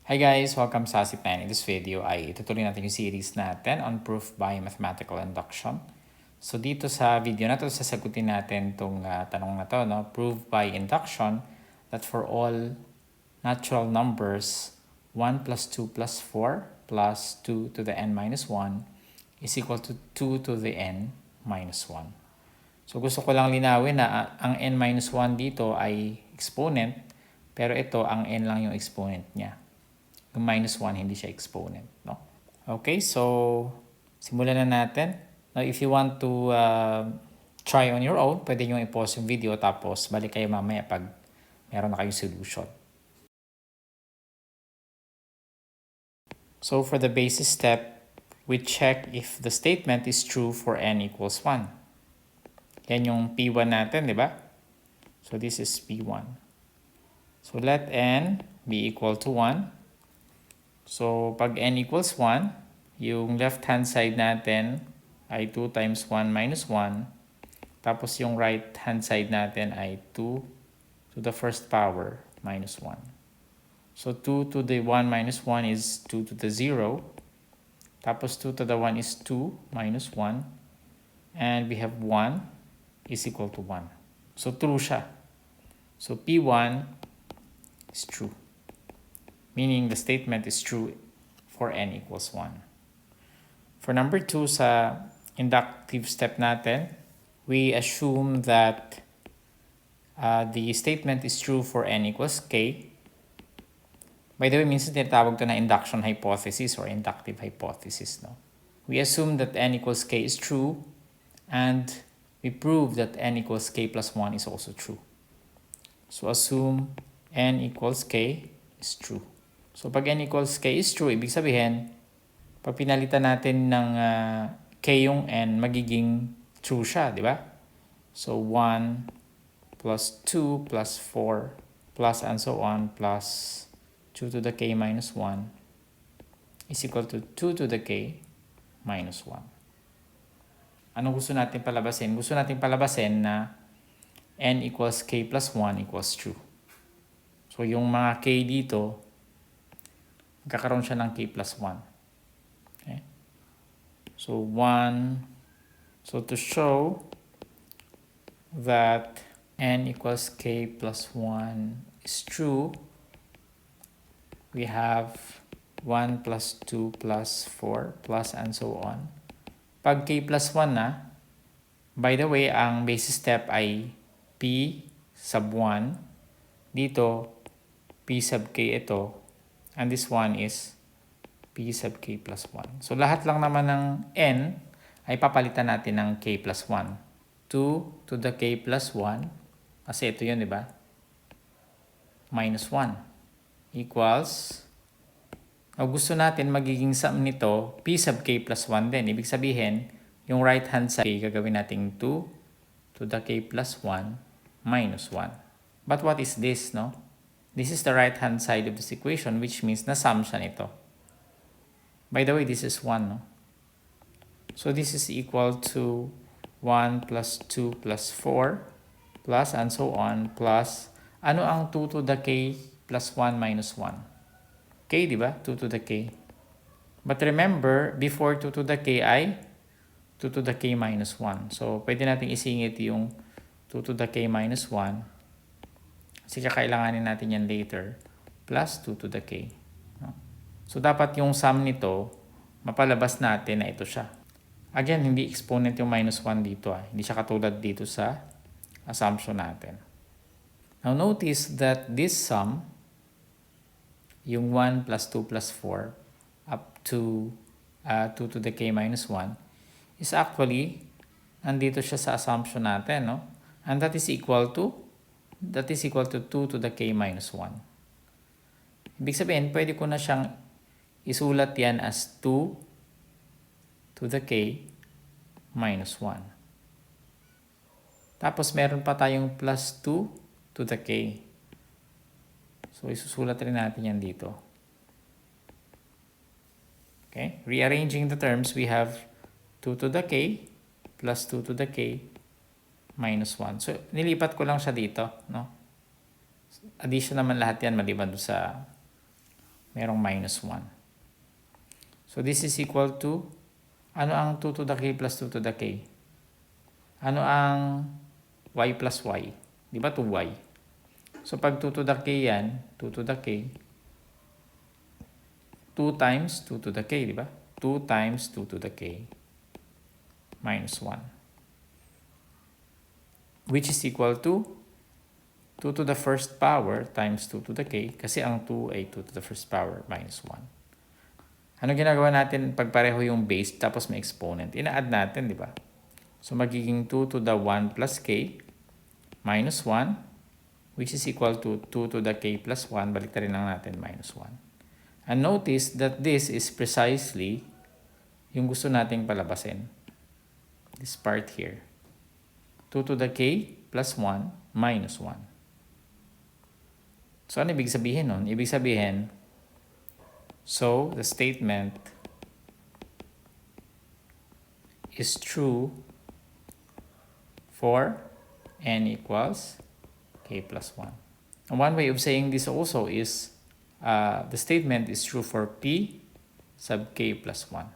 Hi guys! Welcome sa ASIP9. In this video ay itutuloy natin yung series natin on proof by mathematical induction. So dito sa video na to, sasagutin natin itong tanong na to, no? Prove by induction that for all natural numbers 1 plus 2 plus 4 plus 2 to the n minus 1 is equal to 2 to the n minus 1. So gusto ko lang linawin na ang n minus 1 dito ay exponent, pero ito ang n lang yung exponent niya. Yung minus 1, hindi siya exponent. No? Okay, so simulan na natin. Now, if you want to try on your own, pwede nyo i-pause yung video tapos balik kayo mamaya pag meron na kayong solution. So for the basis step, we check if the statement is true for n equals 1. Yan yung P1 natin, di ba? So this is P1. So let n be equal to 1. So, pag n equals 1, yung left-hand side natin ay 2 times 1 minus 1. Tapos yung right-hand side natin ay 2 to the first power minus 1. So, 2 to the 1 minus 1 is 2 to the 0. Tapos 2 to the 1 is 2 minus 1. And we have 1 is equal to 1. So, true siya. So, P1 is true. Meaning the statement is true for n equals 1. For number 2 sa inductive step natin, we assume that the statement is true for n equals k. By the way, minsan tinatawag ito na induction hypothesis or inductive hypothesis. No? We assume that n equals k is true and we prove that n equals k plus 1 is also true. So assume n equals k is true. So, pag n equals k is true, ibig sabihin, pag pinalitan natin ng k yung n, magiging true siya, di ba? So, 1 plus 2 plus 4 plus and so on plus 2 to the k minus 1 is equal to 2 to the k minus 1. Ano gusto natin palabasin? Gusto natin palabasin na n equals k plus 1 equals true. So, yung mga k dito, magkakaroon siya ng k plus 1. Okay? So, 1. So, to show that n equals k plus 1 is true, we have 1 plus 2 plus 4 plus and so on. Pag k plus 1 na, by the way, ang basis step ay p sub 1. Dito, p sub k ito. And this one is p sub k plus 1. So, lahat lang naman ng n ay papalitan natin ng k plus 1. 2 to the k plus 1, kasi ito yun, di ba? Minus 1 equals, gusto natin magiging sum nito, p sub k plus 1 din. Ibig sabihin, yung right hand side, gagawin natin 2 to the k plus 1 minus 1. But what is this, no? This is the right-hand side of this equation, which means na-sum siya nito. By the way, this is 1, no? So, this is equal to 1 plus 2 plus 4 plus and so on plus, ano ang 2 to the k plus 1 minus 1? K, di ba? 2 to the k. But remember, before 2 to the k ay 2 to the k minus 1. So, pwede natin isingit yung 2 to the k minus 1. Kasi kakailanganin natin yan later, plus 2 to the k. No? So, dapat yung sum nito, mapalabas natin na ito siya. Again, hindi exponent yung minus 1 dito. Hindi siya katulad dito sa assumption natin. Now, notice that this sum, yung 1 plus 2 plus 4, up to 2 to the k minus 1, is actually, nandito siya sa assumption natin. No? And that is equal to 2 to the k minus 1. Ibig sabihin, pwede ko na siyang isulat yan as 2 to the k minus 1. Tapos, meron pa tayong plus 2 to the k. So, isusulat rin natin yan dito. Okay? Rearranging the terms, we have 2 to the k plus 2 to the k minus 1. So, nilipat ko lang siya dito, no? Addition naman lahat yan maliban doon sa merong minus 1. So this is equal to, ano ang 2 to the k plus 2 to the k? Ano ang y plus y? Di ba 2y? So pag 2 to the k yan, 2 to the k, 2 times 2 to the k, di ba? 2 times 2 to the k minus 1. Which is equal to 2 to the first power times 2 to the k, kasi ang 2 ay 2 to the first power minus 1. Ano ginagawa natin pag pareho yung base tapos may exponent? Ina-add natin, di ba? So magiging 2 to the 1 plus k minus 1, which is equal to 2 to the k plus 1, baliktarin lang natin minus 1. And notice that this is precisely yung gusto nating palabasin. This part here. 2 to the k plus 1 minus 1. So ano ibig sabihin nun? Ibig sabihin, so the statement is true for n equals k plus 1. And one way of saying this also is the statement is true for p sub k plus 1.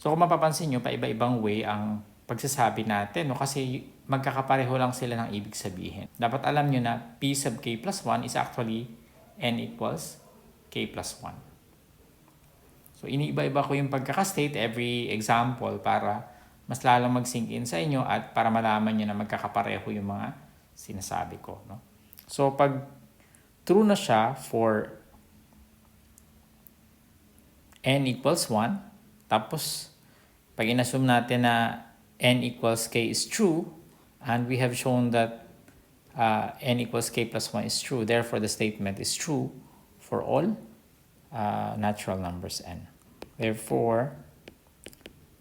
So kung mapapansin nyo, paiba-ibang way ang pagsasabi natin, no? Kasi magkakapareho lang sila ng ibig sabihin. Dapat alam nyo na p sub k plus 1 is actually n equals k plus 1. So iniiba-iba ko yung pagkakastate every example para mas lalong mag-sink in sa inyo at para malaman nyo na magkakapareho yung mga sinasabi ko. No? So pag true na siya for n equals 1, tapos pag inassume natin na n equals k is true, and we have shown that n equals k plus 1 is true, therefore the statement is true for all natural numbers n. Therefore,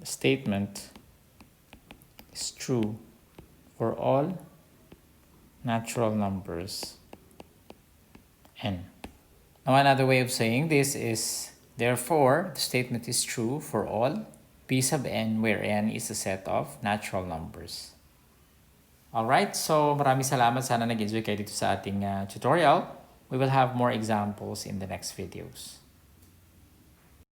the statement is true for all natural numbers n. Now another way of saying this is, therefore, the statement is true for all p sub n where n is a set of natural numbers. Alright, so maraming salamat. Sana nag-enjoy kayo dito sa ating tutorial. We will have more examples in the next videos.